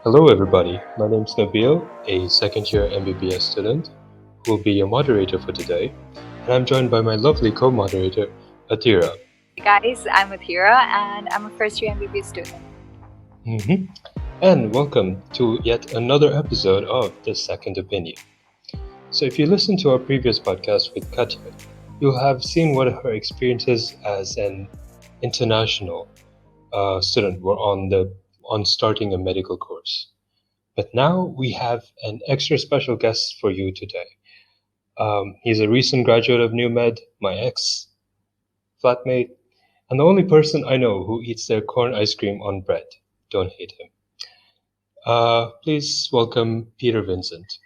Hello everybody, my name is Nabeel, a second year MBBS student who will be your moderator for today, and I'm joined by my lovely co-moderator, Aathira. Hey guys, I'm Aathira and I'm a first year MBBS student. And welcome to yet another episode of The Second Opinion. So if you listen to our previous podcast with Katya, you'll have seen what her experiences as an international student were on starting a medical course. But now we have an extra special guest for you today. He's a recent graduate of New Med, my ex-flatmate, and the only person I know who eats their corn ice cream on bread. Don't hate him. Please welcome Peter Vincent.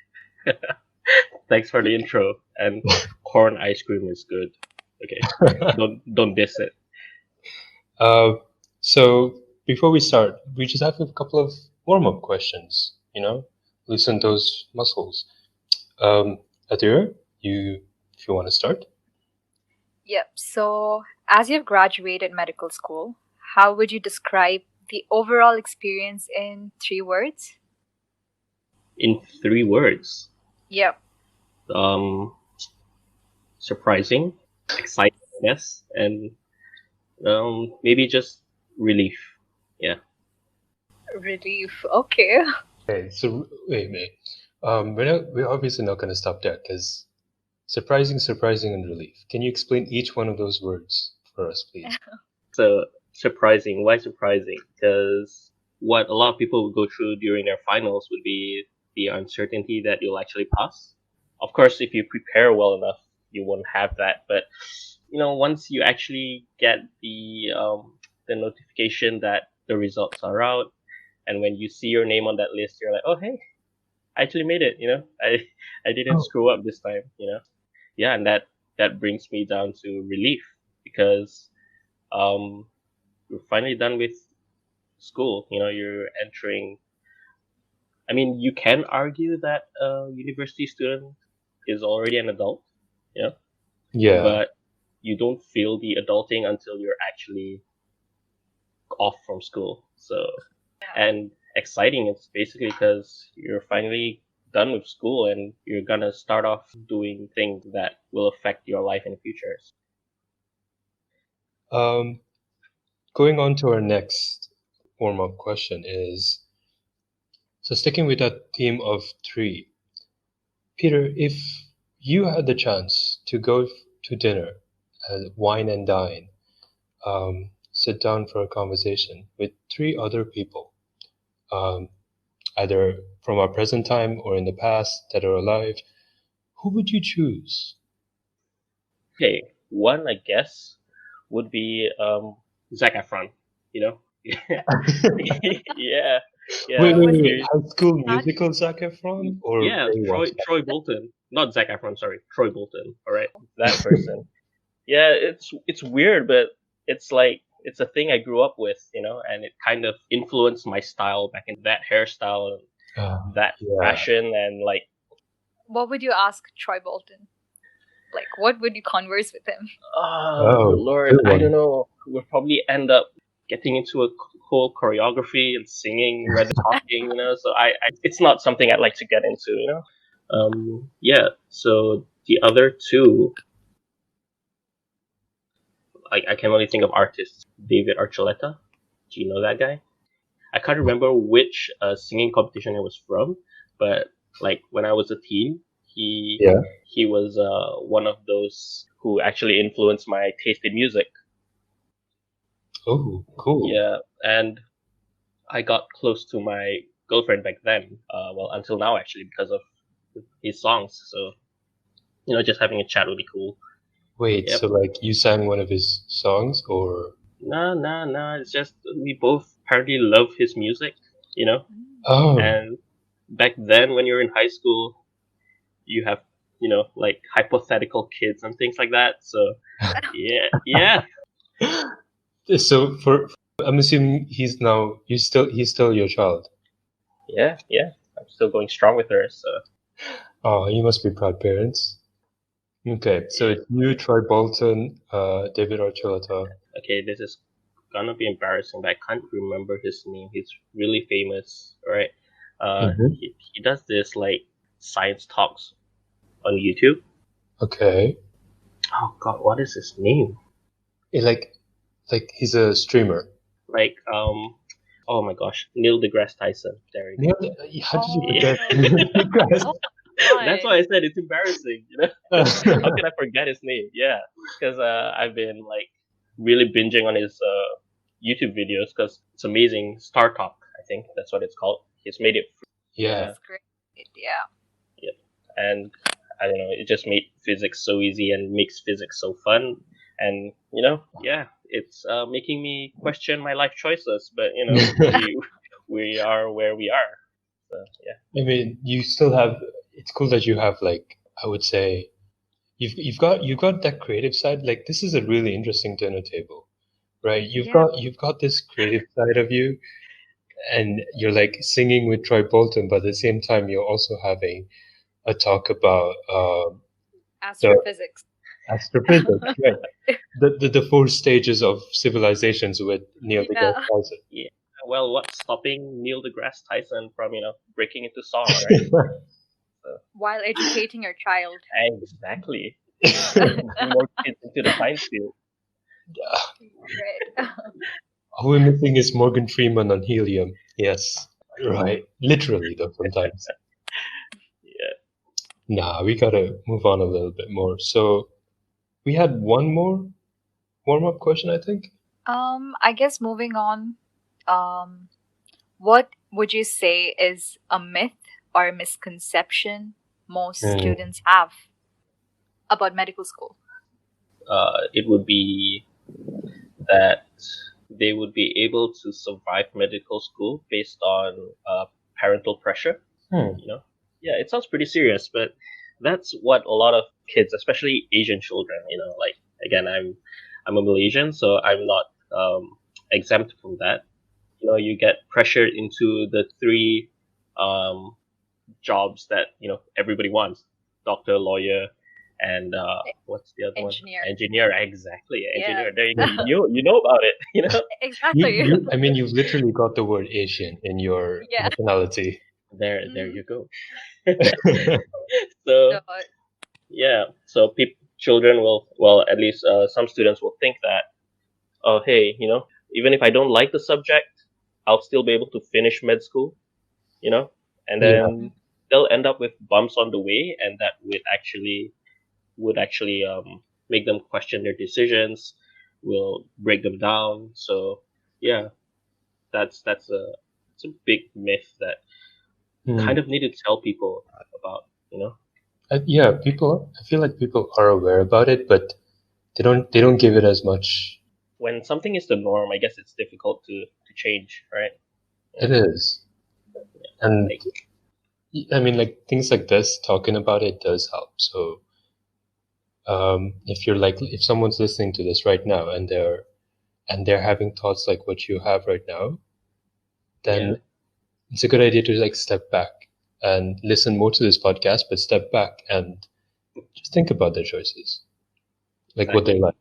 Thanks for the intro. And corn ice cream is good. Okay, don't diss it. So before we start, we just have a couple of warm-up questions. Loosen those muscles. Aathira, if you want to start. Yep, so as you've graduated medical school, how would you describe the overall experience in 3 words? In 3 words? Yep. Surprising, exciting, yes, and maybe just relief. Yeah. Relief, okay. Okay, so wait. We're obviously not going to stop there because surprising, and relief. Can you explain each one of those words for us, please? So surprising. Why surprising? Because what a lot of people would go through during their finals would be the uncertainty that you'll actually pass. Of course, if you prepare well enough, you won't have that. But once you actually get the notification that the results are out, and when you see your name on that list, you're like, oh hey, I actually made it. I didn't screw up this time. Yeah, and that brings me down to relief because you're finally done with school. You're entering. I mean, you can argue that a university student is already an adult, Yeah. But you don't feel the adulting until you're actually off from school. So, and exciting, it's basically because you're finally done with school and you're gonna start off doing things that will affect your life in the future. Going on to our next warm-up question is, so sticking with that theme of 3, Peter, if you had the chance to go to dinner, wine and dine, sit down for a conversation with 3 other people, either from our present time or in the past that are alive, who would you choose? Okay, one I guess would be Zac Efron. Yeah. Wait. High School Musical Zac Efron? Or yeah, Troy Bolton. Not Zac Efron, sorry. Troy Bolton. All right, that person. Yeah, it's weird, but it's like it's a thing I grew up with, and it kind of influenced my style back in that hairstyle and that fashion and like. What would you ask Troy Bolton? Like, what would you converse with him? Oh Lord, I don't know. We'll probably end up getting into a whole choreography and singing rather than talking, So it's not something I'd like to get into, Yeah. So the other 2, I can only think of artists. David Archuleta. Do you know that guy? I can't remember which singing competition it was from, but like when I was a teen, he was one of those who actually influenced my taste in music. Oh, cool. Yeah, and I got close to my girlfriend back then. Well, until now actually, because of his songs. So, just having a chat would be cool. Wait, Yep. So like you sang one of his songs or? No. It's just we both apparently love his music, Oh. And back then, when you're in high school, you have, like hypothetical kids and things like that. So, yeah. So I'm assuming he's still your child. Yeah. I'm still going strong with her. So. Oh, you must be proud parents. Okay, so it's you, Troy Bolton, David Archuleta. Okay, this is gonna be embarrassing, but I can't remember his name. He's really famous, right? Mhm. He does this like science talks on YouTube. Okay. Oh God, what is his name? Like he's a streamer. Like oh my gosh, Neil deGrasse Tyson. There you Neil, go. how did you Yeah. forget Neil deGrasse? Oh That's my. why I said it's embarrassing. How can I forget his name? Yeah, because I've been like really binging on his YouTube videos because it's amazing. Star Talk, I think that's what it's called. He's made it. Yeah. Yeah, It's great. Yeah. yeah, and I don't know. It just made physics so easy and makes physics so fun. And yeah, it's making me question my life choices. But we are where we are. So yeah. I mean, you still have. It's cool that you have like I would say you've got that creative side. Like this is a really interesting dinner table, right? Yeah. You've got this creative side of you, and you're like singing with Troy Bolton, but at the same time you're also having a talk about the Astrophysics. astrophysics, right? The four stages of civilizations with Neil Yeah. deGrasse Tyson. Yeah. Well, what's stopping Neil deGrasse Tyson from, breaking into song, right? While educating your child. Exactly. Bring more kids into the science field. Right. All we're missing is Morgan Freeman on helium. Yes, right. Literally, though, sometimes. Yeah. Nah, we gotta move on a little bit more. So, we had one more warm-up question, I think. I guess moving on. What would you say is a myth or a misconception most students have about medical school? It would be that they would be able to survive medical school based on parental pressure. Yeah, it sounds pretty serious, but that's what a lot of kids, especially Asian children, like again, I'm a Malaysian, so I'm not exempt from that. You get pressured into the three jobs that everybody wants: doctor, lawyer, and what's the other Engineer. one? Engineer. Exactly, engineer. Yeah. There you go. You know about it. Exactly. I mean, you've literally got the word Asian in your Yeah. nationality. There Mhm. you go. So, Yeah, so children will, well, at least some students will think that, oh, hey, even if I don't like the subject, I'll still be able to finish med school, and Yeah. then they'll end up with bumps on the way, and that would actually make them question their decisions, will break them down. So yeah, that's it's a big myth that kind of need to tell people about, Yeah, I feel like people are aware about it, but they don't give it as much. When something is the norm, I guess it's difficult to change, right? It is. And I mean, like things like this, talking about it does help. So, if someone's listening to this right now and they're having thoughts like what you have right now, then it's a good idea to like step back and listen more to this podcast, but step back and just think about their choices, like what they like.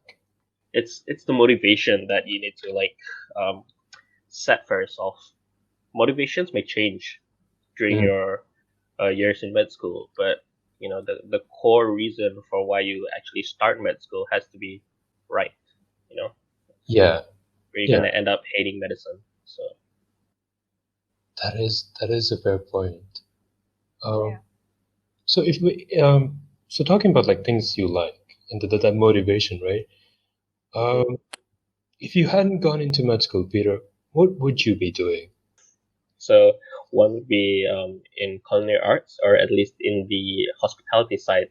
It's the motivation that you need to set for yourself. Motivations may change during your years in med school, but the core reason for why you actually start med school has to be right. Yeah. Or you're gonna end up hating medicine. So that is a fair point. So if we so talking about like things you like and that motivation, right? If you hadn't gone into med school, Peter, what would you be doing? So one would be in culinary arts, or at least in the hospitality side,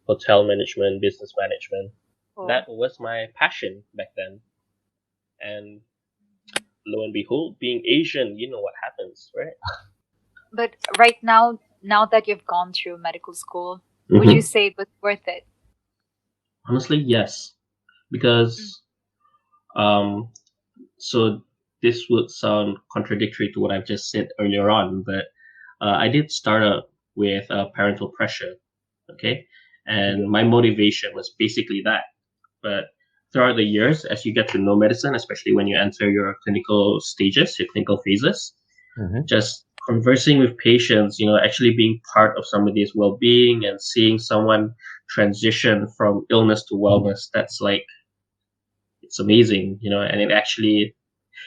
hotel management, business management. That was my passion back then. And lo and behold, being Asian, you know what happens, right? But right now that you've gone through medical school, would you say it was worth it? Honestly, yes. Because so this would sound contradictory to what I've just said earlier on, but I did start up with parental pressure, okay? And my motivation was basically that. But throughout the years, as you get to know medicine, especially when you enter your clinical stages, your clinical phases, just conversing with patients, actually being part of somebody's well-being and seeing someone transition from illness to wellness, that's like, it's amazing, and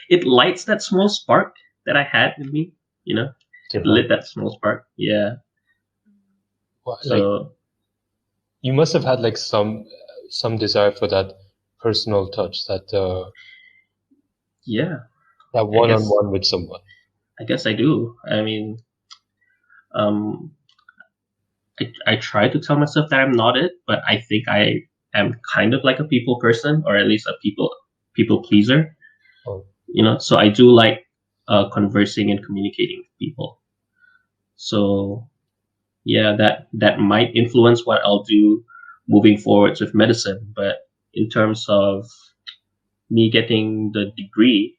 it lights that small spark that I had in me, it lit that small spark. Yeah. Well, So you must have had like some desire for that personal touch, that yeah, that one-on-one with someone. I guess I do. I mean, I try to tell myself that I'm not it, but I think I am kind of like a people person, or at least a people pleaser. Oh. So I do like conversing and communicating with people. So yeah, that might influence what I'll do moving forwards with medicine. But in terms of me getting the degree,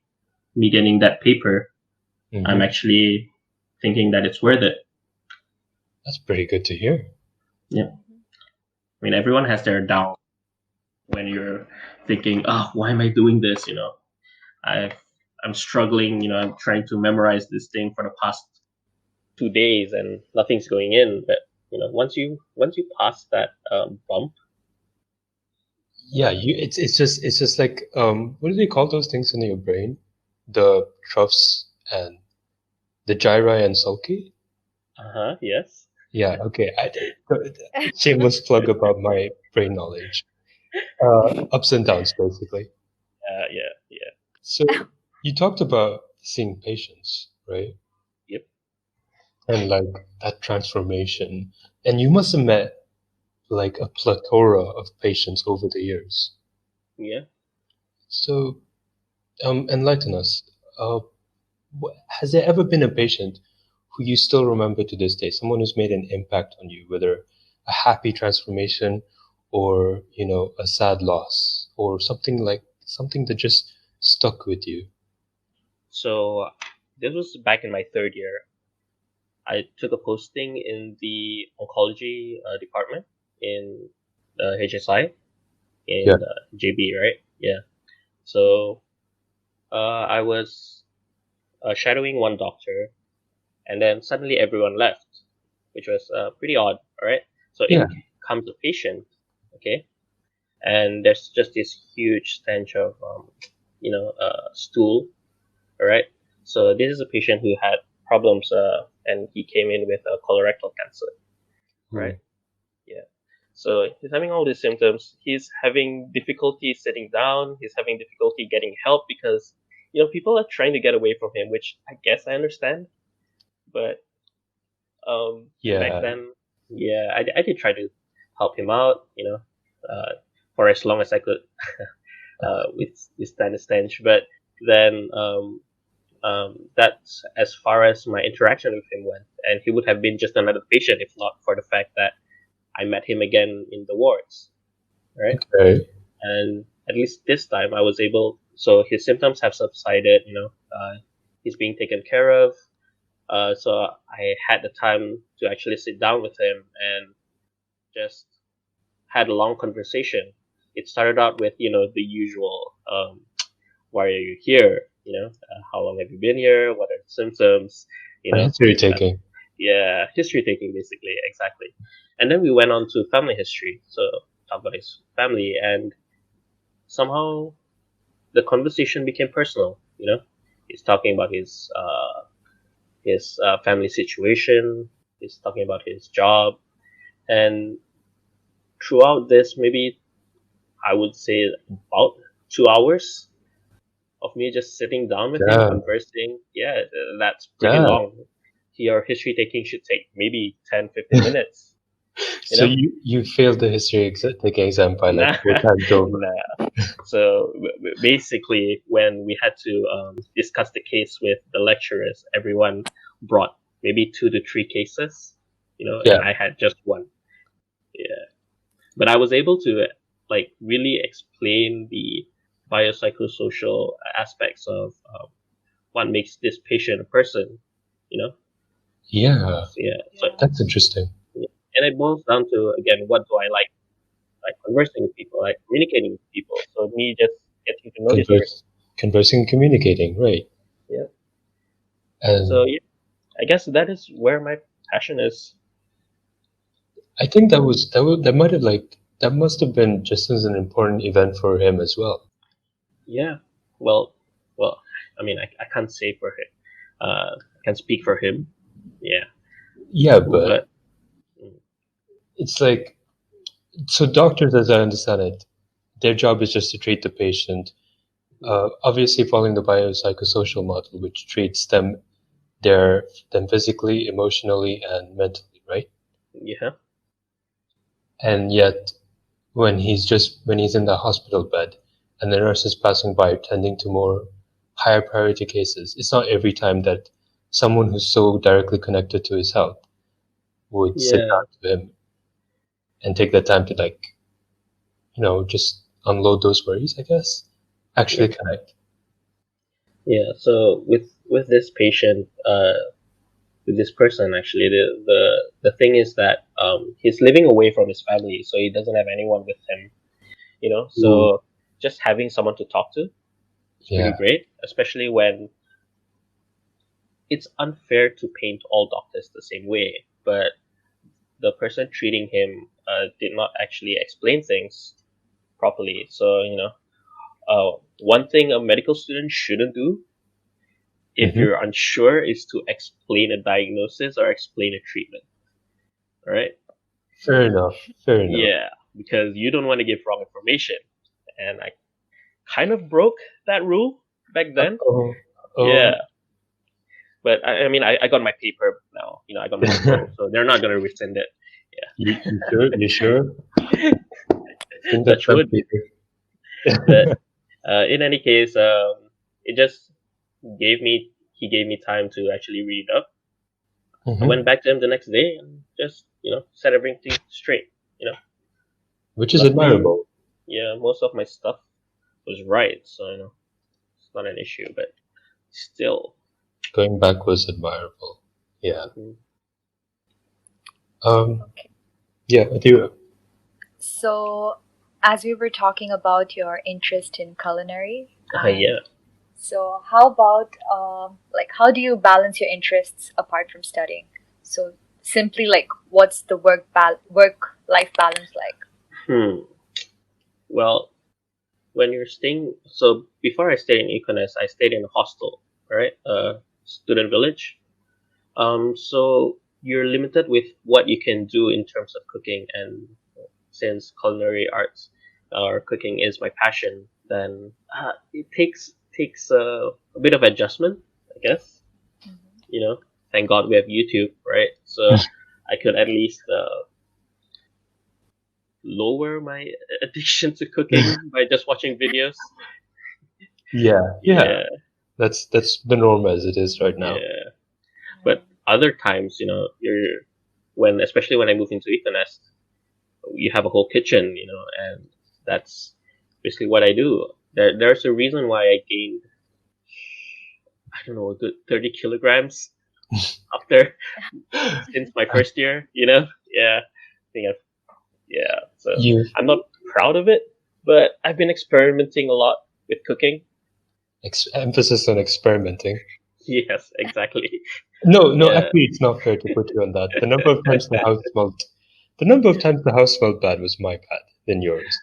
me getting that paper, I'm actually thinking that it's worth it. That's pretty good to hear. Yeah. I mean, everyone has their down when you're thinking, oh, why am I doing this? I'm struggling, I'm trying to memorize this thing for the past 2 days and nothing's going in. But, once you pass that bump. Yeah, it's just like what do they call those things in your brain? The troughs and the gyri and sulci? Yes. Yeah, okay. Shameless plug about my brain knowledge. Ups and downs, basically. Yeah. So you talked about seeing patients, right? Yep. And like that transformation. And you must have met like a plethora of patients over the years. Yeah. So enlighten us. Has there ever been a patient who you still remember to this day, someone who's made an impact on you, whether a happy transformation or, a sad loss or something that just stuck with you? So this was back in my third year. I took a posting in the oncology department in the HSI in JB, right? Yeah. So I was shadowing one doctor, and then suddenly everyone left, which was pretty odd. All right. So in comes a patient, okay, and there's just this huge stench of stool. All right. So this is a patient who had problems, and he came in with colorectal cancer. Right. Yeah. So he's having all these symptoms. He's having difficulty sitting down. He's having difficulty getting help because people are trying to get away from him, which I guess I understand. But back then, I did try to help him out, for as long as I could with this kind of stench. But then that's as far as my interaction with him went, and he would have been just another patient if not for the fact that I met him again in the wards, right? Okay. And at least this time I was able. So his symptoms have subsided. He's being taken care of. So I had the time to actually sit down with him and just had a long conversation. It started out with the usual, why are you here? How long have you been here? What are the symptoms? History taking. History taking, basically, exactly. And then we went on to family history. So talk about his family, and somehow the conversation became personal. He's talking about his family situation. He's talking about his job, and throughout this, maybe I would say about 2 hours of me just sitting down with him conversing. Yeah, that's pretty long. Your history taking should take maybe 10-15 minutes. So you failed the history taking exam by like 4 times over. So basically, when we had to discuss the case with the lecturers, everyone brought maybe 2 to 3 cases, and I had just one. Yeah, but I was able to really explain the biopsychosocial aspects of what makes this patient a person, Yeah. So that's interesting. And it boils down to, again, what do I like conversing with people, like communicating with people. So me just getting to know this person. Conversing and communicating, right? Yeah. And so I guess that is where my passion is. I think that must have been just as an important event for him as well. Yeah. Well, I mean, I can't say for him. I can speak for him. Yeah. Yeah, but But it's like, so doctors, as I understand it, their job is just to treat the patient. Obviously, following the biopsychosocial model, which treats them physically, emotionally, and mentally, right? yeah. And yet, when he's in the hospital bed, and the nurse is passing by tending to more higher priority cases, it's not every time that someone who's so directly connected to his health would sit Yeah. down to him and take the time to, like, just unload those worries, I guess. Actually connect. Yeah. So with this patient, with this person, actually, the thing is that he's living away from his family, so he doesn't have anyone with him. So just having someone to talk to is pretty Yeah. great, especially when it's unfair to paint all doctors the same way, but the person treating him did not actually explain things properly. So, one thing a medical student shouldn't do if Mhm. you're unsure is to explain a diagnosis or explain a treatment. All right? Fair enough. Fair enough. Yeah, because you don't want to give wrong information. And I kind of broke that rule back then. Oh, Yeah. But I mean, I got my paper now. I got my scroll, so they're not gonna rescind it. You sure? You sure? I think that's Touch wood. paper. But in any case, it just he gave me time to actually read up. I went back to him the next day and just set everything straight. Which is Luckily, admirable. yeah, most of my stuff was right, so it's not an issue. But still, Going back was admirable. Yeah. mhm. Yeah, Aathira. So, as we were talking about your interest in culinary, Yeah. so how about how do you balance your interests apart from studying? So simply like what's the work life balance like? Well, when you're staying, so before I stayed in Econis, I stayed in a hostel, right? Student village. So you're limited with what you can do in terms of cooking, and since culinary arts or cooking is my passion, then it takes a bit of adjustment, I guess. Thank God we have YouTube, right? So I could at least lower my addiction to cooking by just watching videos. Yeah. That's the norm as it is right now. Yeah. But other times, especially when I moved into Econest, you have a whole kitchen, and that's basically what I do. There's a reason why I gained, I don't know, a good 30 kilograms after since my first year. Yeah, I think so I'm not proud of it, but I've been experimenting a lot with cooking. Emphasis on experimenting. Yes, exactly. No, Yeah. actually, it's not fair to put you on that. The number of times the house smelled bad was my bad than yours.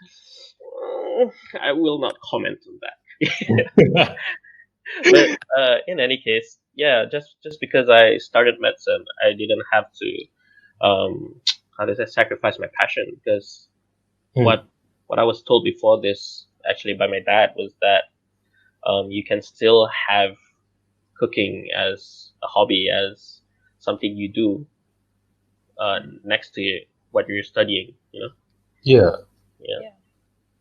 I will not comment on that. But in any case, yeah, just because I started medicine, I didn't have to sacrifice my passion, because what I was told before this, actually by my dad, was that you can still have cooking as a hobby, as something you do next to what you're studying. Yeah. Yeah.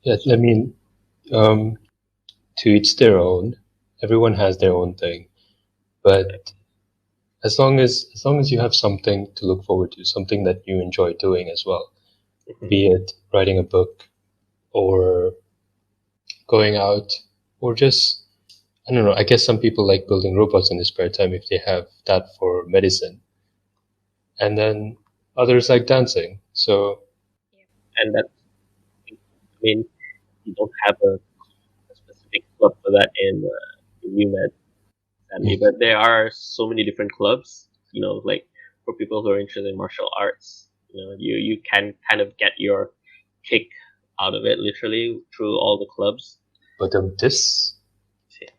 Yes, I mean, to each their own. Everyone has their own thing, but as long as you have something to look forward to, something that you enjoy doing as well, be it writing a book or going out, or just, I don't know, I guess some people like building robots in their spare time if they have that for medicine. And then others like dancing. So, and that, I mean, you don't have a specific club for that in UMed, sadly, but there are so many different clubs. like for people who are interested in martial arts, you can kind of get your kick out of it literally through all the clubs. But this,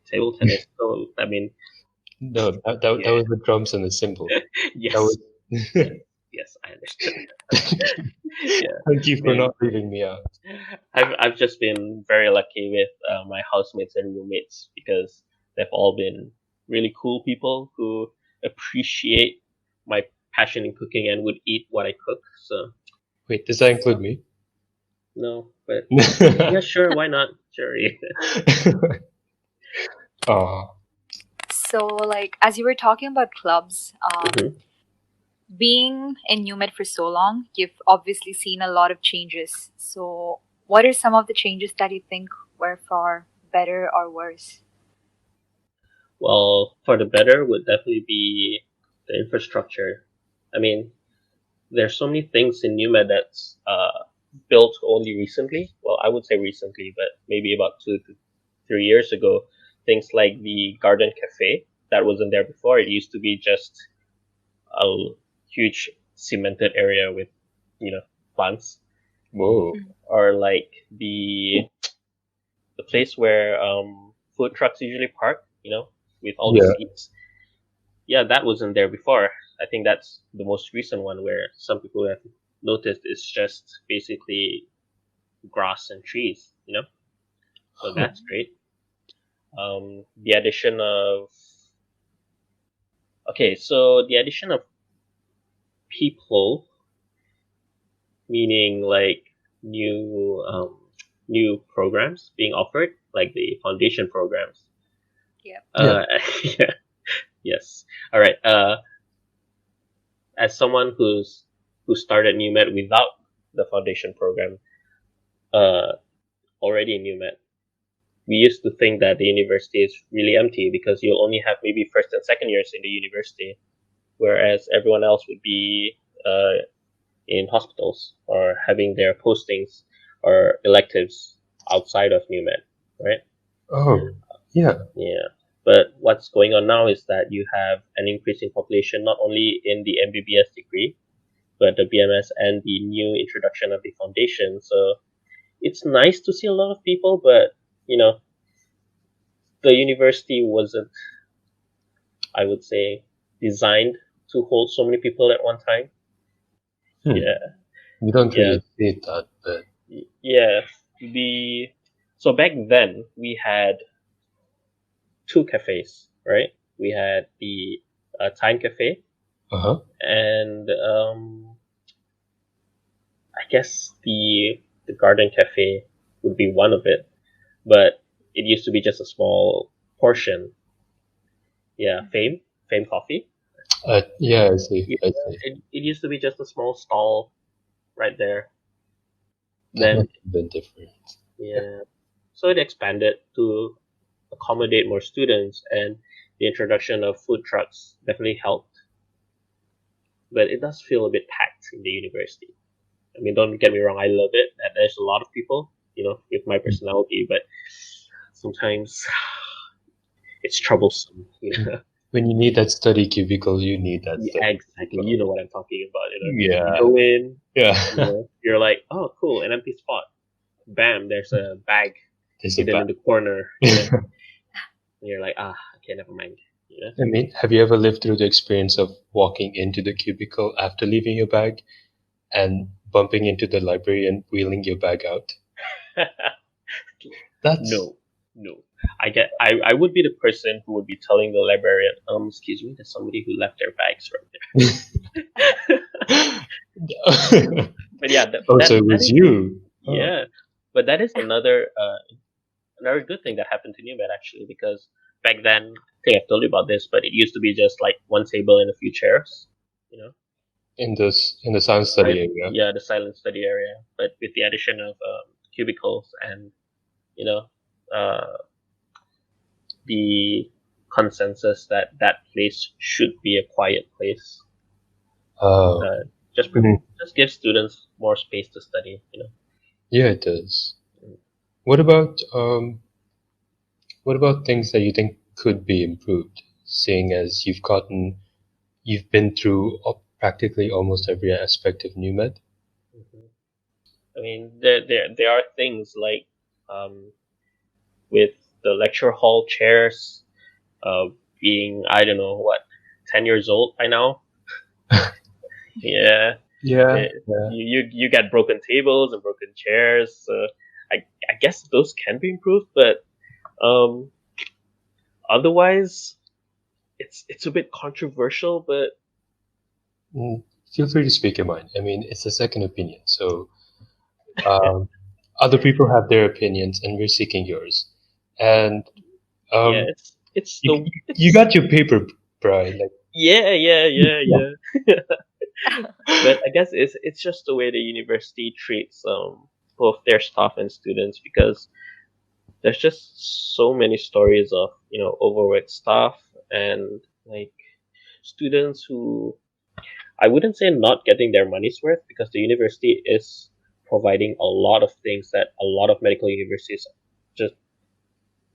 Table tennis. So I mean, no, that Yeah. was the drums and the cymbal. yes, That was. yes, I understand. Yeah, Thank you for Man. not leaving me out. I've just been very lucky with my housemates and roommates because they've all been really cool people who appreciate my passion in cooking and would eat what I cook. So Wait, does that include me? no, but yeah, Yeah. sure, why not? Sure. So, like, as you were talking about clubs, Mhm. being in NUMED for so long, you've obviously seen a lot of changes. So, what are some of the changes that you think were for better or worse? Well, for the better would definitely be the infrastructure. I mean, there's so many things in NUMED that's built only recently. Well, I would say recently, but maybe about 2 to 3 years ago. Things like the garden cafe that wasn't there before. It used to be just a huge cemented area with, plants, Whoa. or like the place where food trucks usually park. With all the Yeah. seats. Yeah, that wasn't there before. I think that's the most recent one where some people have noticed it's just basically grass and trees, So that's great. The addition of the addition of people, meaning like new programs being offered, like the foundation programs. Yeah. Yeah. Yes. All right. As someone who started NUMED without the foundation program, uh, already in NUMED, we used to think that the university is really empty because you'll only have maybe first and second years in the university, whereas everyone else would be in hospitals or having their postings or electives outside of NUMED, right? Oh, yeah. Yeah. But what's going on now is that you have an increasing population not only in the MBBS degree, but the BMS and the new introduction of the foundation. So it's nice to see a lot of people, but the university wasn't, I would say, designed to hold so many people at one time. Hmm. Yeah, You don't yeah, really see that, but yeah. So back then we had two cafes, right? We had the Time Cafe, and I guess the Garden Cafe would be one of it, but it used to be just a small portion. Yeah, Fame Coffee. yeah, I see. Yeah, I see. it used to be just a small stall right there. That Then must have been different. yeah, so it expanded to accommodate more students, and the introduction of food trucks definitely helped. But it does feel a bit packed in the university. I mean, don't get me wrong, I love it. And there's a lot of people, with my personality, but sometimes it's troublesome. When you need that study cubicle, you need that Yeah, study exactly. cubicle. You know what I'm talking about. Yeah. You go in, Yeah. you're like, oh, cool, an empty spot. Bam, there's a bag There's a hidden in bag. the corner. And you're like, okay, never mind. I mean, have you ever lived through the experience of walking into the cubicle after leaving your bag and bumping into the library and wheeling your bag out? That's No. I would be the person who would be telling the librarian, excuse me, there's somebody who left their bags right there. But yeah, so it was you. Yeah, but that is another good thing that happened to NUMED actually, because back then, I think I've told you about this, but it used to be just like one table and a few chairs, In the science study Right. area. Yeah, the silent study area, but with the addition of cubicles and uh, the consensus that that place should be a quiet place. Oh. Just just give students more space to study. Yeah, it does. What about things that you think could be improved, seeing as you've gotten you've been through practically almost every aspect of NUMED. Mhm. I mean, there are things like with the lecture hall chairs being, I don't know what, 10 years old by now. Yeah, Yeah. you get broken tables and broken chairs. So I guess those can be improved, but um, otherwise, it's a bit controversial. But Feel free to speak your mind. I mean, it's a second opinion, so other people have their opinions, and we're seeking yours. And yeah, um, it's you, the you got your paper, Brian. Like, yeah. But I guess it's just the way the university treats both their staff and students, because there's just so many stories of overworked staff and like students who, I wouldn't say not getting their money's worth, because the university is providing a lot of things that a lot of medical universities just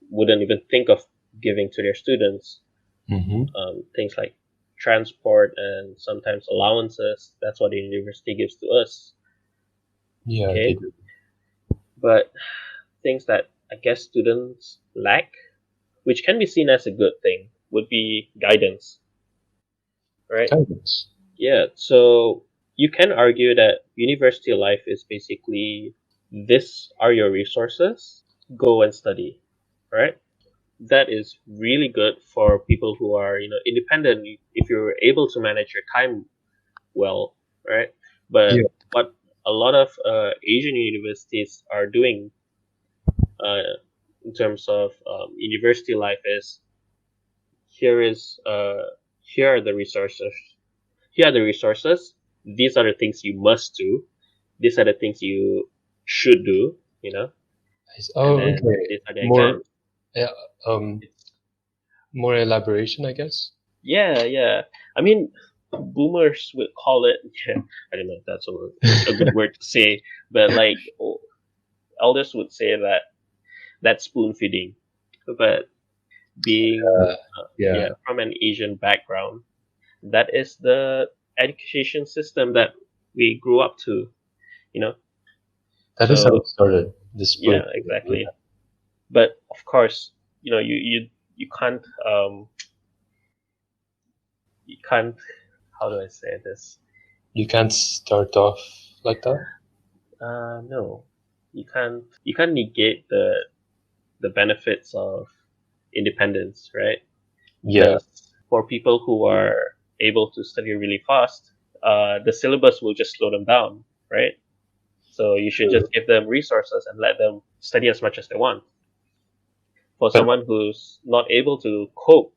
wouldn't even think of giving to their students. Things like transport and sometimes allowances. That's what the university gives to us. yeah, Okay, they do. but things that I guess students lack, which can be seen as a good thing, would be guidance, right? Guidance. Yeah, so you can argue that university life is basically, this are your resources, go and study, right? That is really good for people who are, independent, if you're able to manage your time well, right? But Yeah. what a lot of Asian universities are doing in terms of university life is, here is here are the resources. Here are the resources. These are the things you must do. These are the things you should do. And Oh, then okay. these are the More, exams. yeah, more elaboration, I guess. Yeah. I mean, boomers would call it. Yeah, I don't know if that's a good word to say, but like elders would say that that's spoon feeding. But being Yeah, from an Asian background, that is the education system that we grew up to. You know, that is how so it started. This yeah, book. Yeah. exactly. But of course, you can't you can't, how do I say this? You can't start off like that. No, you can't negate the benefits of independence, right? Yeah, Because for people who are able to study really fast, the syllabus will just slow them down, right? So you should true. just give them resources and let them study as much as they want. For But someone who's not able to cope,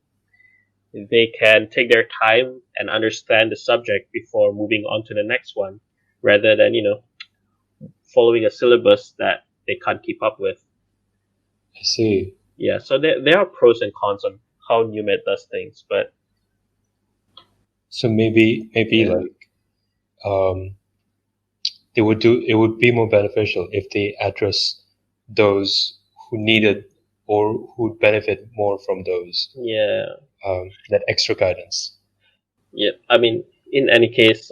they can take their time and understand the subject before moving on to the next one, rather than following a syllabus that they can't keep up with. I see. Yeah, so there are pros and cons on how NUMED does things, but So maybe yeah, like um, it would be more beneficial if they address those who need it or who benefit more from those yeah, that extra guidance. yeah. I mean, in any case,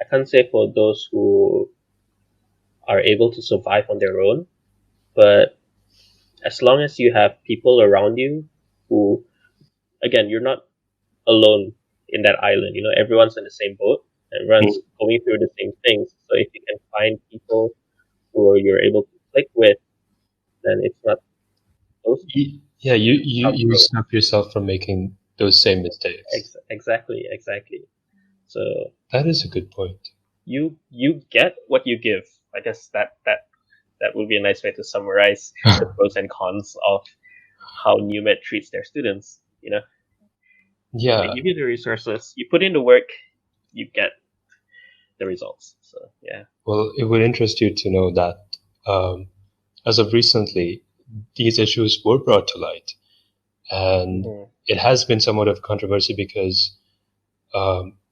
I can't say for those who are able to survive on their own, but as long as you have people around you who, again, you're not alone in that island. Everyone's in the same boat. Everyone's Mm. going through the same things. So if you can find people who you're able to click with, then it's not those Yeah, you outgrowth. stop yourself from making those same mistakes. Exactly. So That is a good point. you get what you give. I guess that would be a nice way to summarize the pros and cons of how NUMED treats their students. They Yeah, give you the resources, you put in the work, you get the results. So yeah. well, it would interest you to know that um, as of recently, these issues were brought to light, and Mhm. it has been somewhat of controversy because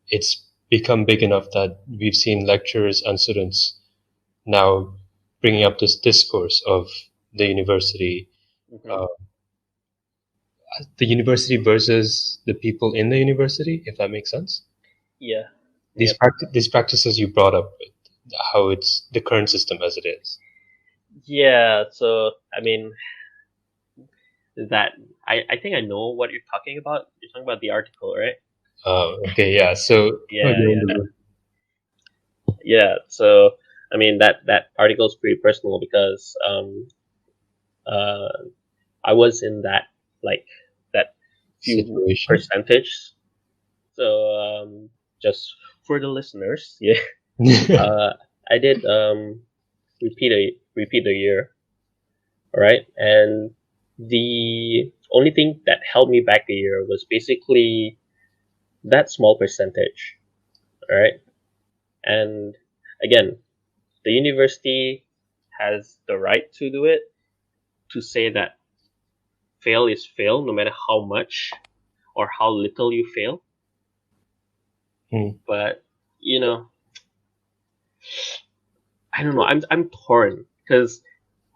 it's become big enough that we've seen lecturers and students now bringing up this discourse of the university. Mhm. Uh, the university versus the people in the university, if that makes sense. Yeah. These Yep. these practices you brought up, how it's the current system as it is. Yeah. So I mean that I think I know what you're talking about. You're talking about the article, right? Okay, yeah. So Yeah. Yeah. So I mean that article is pretty personal because uh I was in that like that few situation. percentage. So just for the listeners, yeah, I did repeat a year, all right, and the only thing that held me back a year was basically that small percentage, all right, and again, the university has the right to do it, to say that fail is fail no matter how much or how little you fail. Hmm. But you know, I don't know. I'm torn because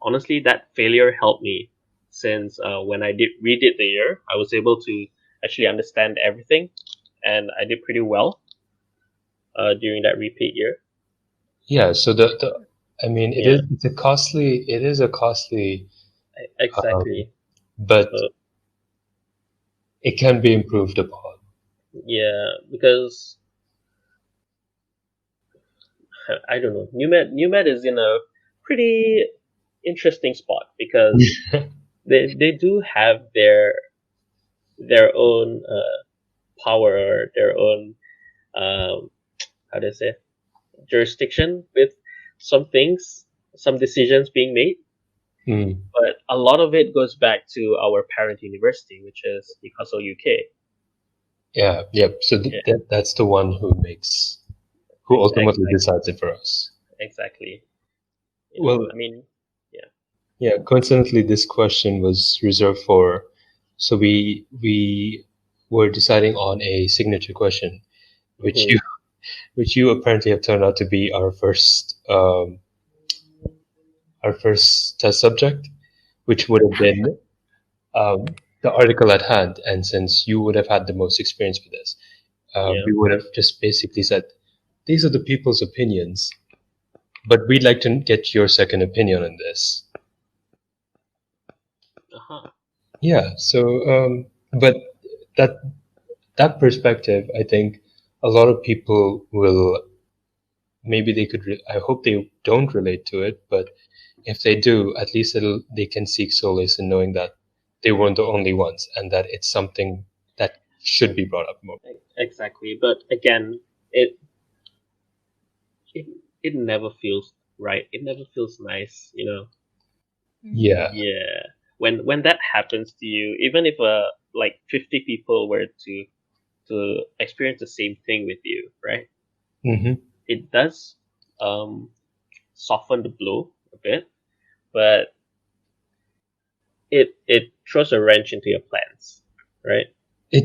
honestly, that failure helped me since when I did redid the year, I was able to actually understand everything, and I did pretty well during that repeat year. Yeah. So the I mean, Yeah, it is a costly, um, exactly. but So it can be improved upon. yeah, because I don't know, New Med is in a pretty interesting spot because they do have their own power or their own how do I say jurisdiction with some things, some decisions being made. Hmm. But a lot of it goes back to our parent university, which is Newcastle, UK. Yeah. Yep. So Yeah, that's the one who ultimately exactly, decides it for us. exactly. Well, I mean, yeah. yeah. Coincidentally, this question was reserved for. So we were deciding on a signature question, which Hmm. you apparently have turned out to be our first test subject, which would have been the article at hand. And since you would have had the most experience with this, Yeah. we would have just basically said, these are the people's opinions, but we'd like to get your second opinion on this. Uh-huh. Yeah. So, but that that perspective, I think a lot of people will maybe they could. I hope they don't relate to it, but if they do, at least they can seek solace in knowing that they weren't the only ones and that it's something that should be brought up more. Exactly. But again, it it it never feels right. It never feels nice, Yeah. Yeah. When that happens to you, even if like 50 people were to experience the same thing with you, right? Hmm. It does um soften the blow a bit, but it throws a wrench into your plans, right?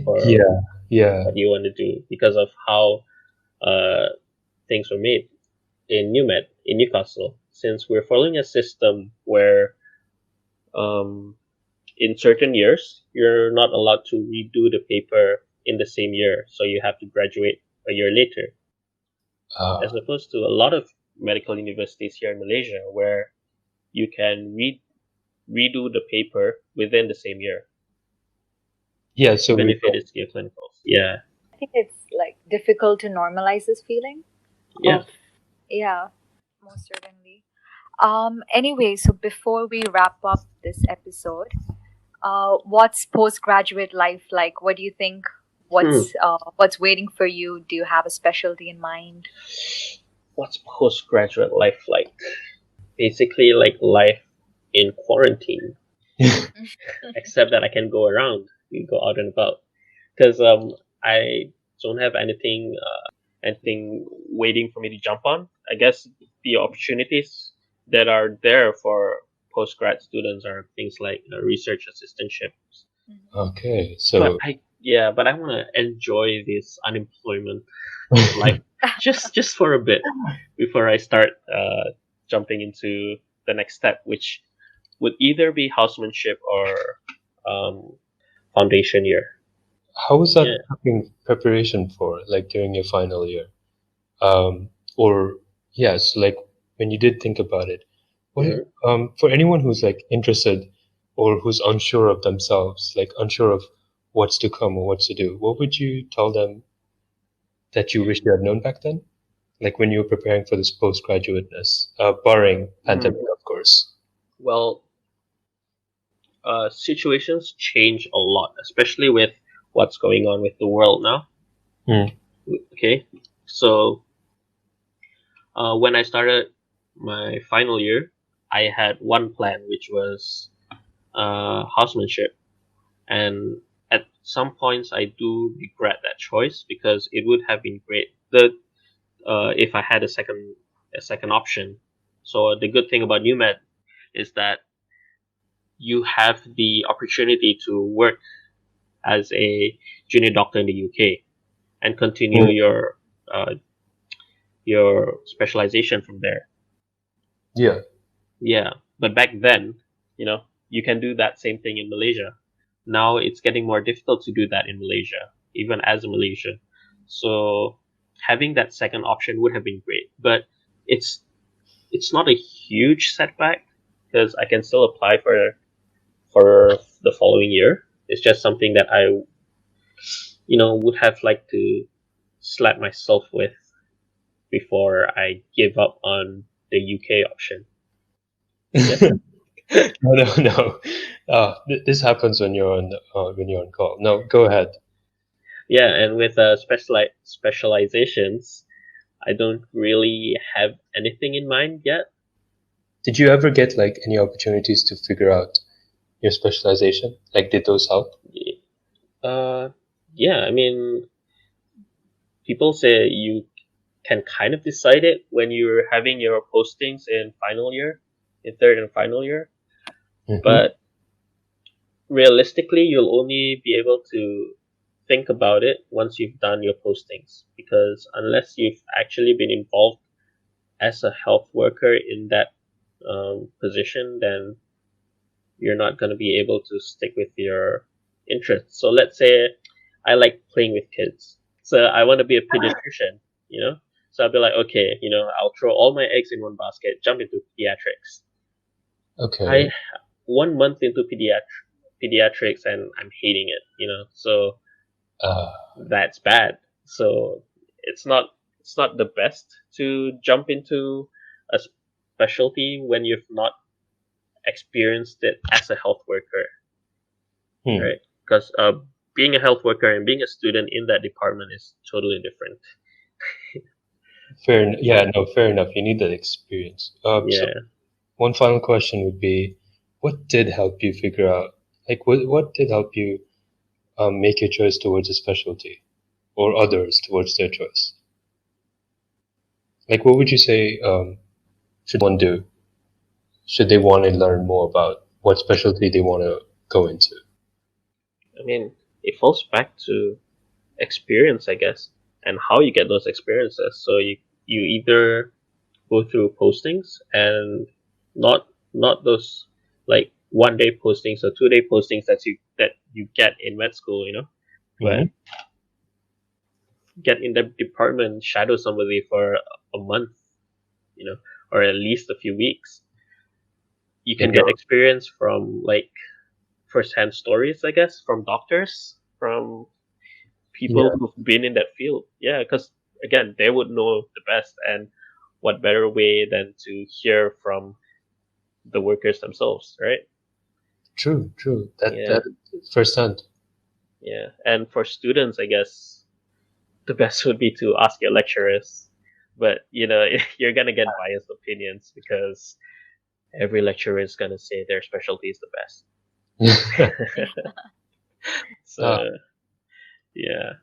For Yeah. Yeah. what you want to do because of how uh things were made in in Newcastle. Since we're following a system where um in certain years you're not allowed to redo the paper in the same year, so you have to graduate a year later, Uh, as opposed to a lot of medical universities here in Malaysia where you can redo the paper within the same year, yeah. So even we if it is your clinicals. Yeah, I think it's like difficult to normalize this feeling yeah. of, yeah, most certainly. Anyway, so before we wrap up this episode, what's postgraduate life like? What do you think? Hmm. What's waiting for you? Do you have a specialty in mind? What's postgraduate life like? Basically, like life in quarantine, except that I can go around, you go out and about, because I don't have anything waiting for me to jump on. I guess the opportunities that are there for postgrad students are things like research assistantships. Okay. But So but I want to enjoy this unemployment life just for a bit before I start jumping into the next step, which would either be housemanship or um, foundation year. How was that Yeah. preparation for, like, during your final year? Or yes, like when you did think about it, what Mhm. for anyone who's like interested or who's unsure of themselves, like unsure of what's to come or what's to do, what would you tell them that you wish you had known back then? Like when you were preparing for this postgraduateness, barring pandemic, of course. Well, situations change a lot, especially with what's going on with the world now. Hmm. Okay, so when I started my final year, I had one plan, which was housemanship, and at some points I do regret that choice because it would have been great if I had a second option. So the good thing about UMed is that you have the opportunity to work as a junior doctor in the UK and continue Hmm. uh, your specialization from there. Yeah. Yeah, but back then, you can do that same thing in Malaysia. Now it's getting more difficult to do that in Malaysia, even as a Malaysian. So having that second option would have been great, but it's it's not a huge setback because I can still apply for the following year. It's just something that I would have liked to slap myself with before I give up on the UK option. Yep. No, no, no. This happens when you're on call. No, go ahead. Yeah, and with specializations, I don't really have anything in mind yet. Did you ever get like any opportunities to figure out your specialization? Like, did those help? Uh, yeah, I mean, people say you can kind of decide it when you're having your postings in final year, in third and final year, Hmm. but realistically, you'll only be able to think about it once you've done your postings because unless you've actually been involved as a health worker in that position, then you're not going to be able to stick with your interests. So let's say I like playing with kids. So I want to be a pediatrician, you know? So I'll be like, okay, I'll throw all my eggs in one basket, jump into pediatrics. I Okay. 1 month into pediatrics and I'm hating it, so Uh, that's bad. So it's not the best to jump into a specialty when you've not experienced it as a health worker, hmm. right? Because being a health worker and being a student in that department is totally different. Yeah, no, fair enough. You need that experience. So Yeah. one final question would be, what did help you figure out, like, what did help you make your choice towards a specialty or others towards their choice? Like, what would you say should one do? Should they want to learn more about what specialty they want to go into? I mean, it falls back to experience, I guess, and how you get those experiences. So you either go through postings and not those like 1 day postings or 2 day postings that you get in med school, but Hmm. get in the department, shadow somebody for a month, or at least a few weeks. You In can get your experience from like first-hand stories, I guess, from doctors, from people Yeah, who've been in that field. Yeah, because again, they would know the best, and what better way than to hear from the workers themselves, right? true, true. That Yeah, firsthand. yeah. And for students, I guess the best would be to ask your lecturers, but you're gonna get biased opinions because every lecturer is gonna say their specialty is the best. Ah, So yeah,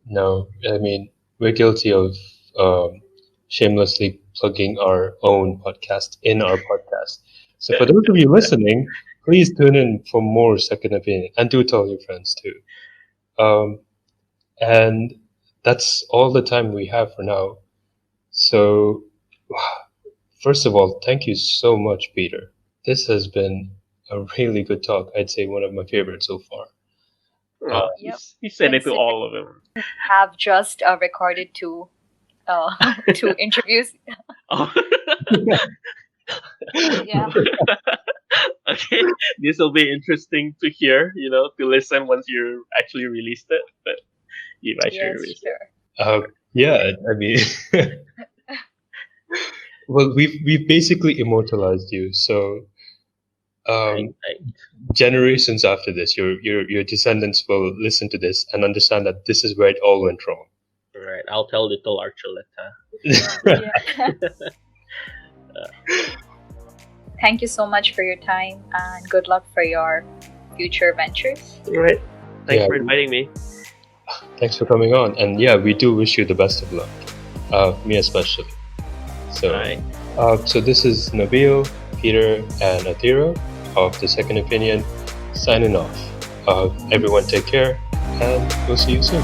no, I mean, we're guilty of um, shamelessly plugging our own podcast in our podcast. So for those of you listening, please tune in for more second opinion and do tell your friends too. Um, and that's all the time we have for now. So, first of all, thank you so much, Peter. This has been a really good talk. I'd say one of my favorites so far. Yep. He said it to Vincent all of them. have just recorded two two interviews. Oh. Yeah. Okay, this will be interesting to hear, to listen once you actually released it. But you've actually Yes, released sure. Yeah, I mean, well, we've basically immortalized you. So it. Right, right. generations after this, your descendants will listen to this and understand that this is where it all went wrong. Right. I'll tell little Archuleta. Yeah. Thank you so much for your time and good luck for your future ventures. Right. Thanks Yeah. for inviting me. Thanks for coming on, and yeah, we do wish you the best of luck. Me especially. So, Right. so this is Nabeel, Peter, and Aathira of The Second Opinion signing off. Everyone take care, and we'll see you soon.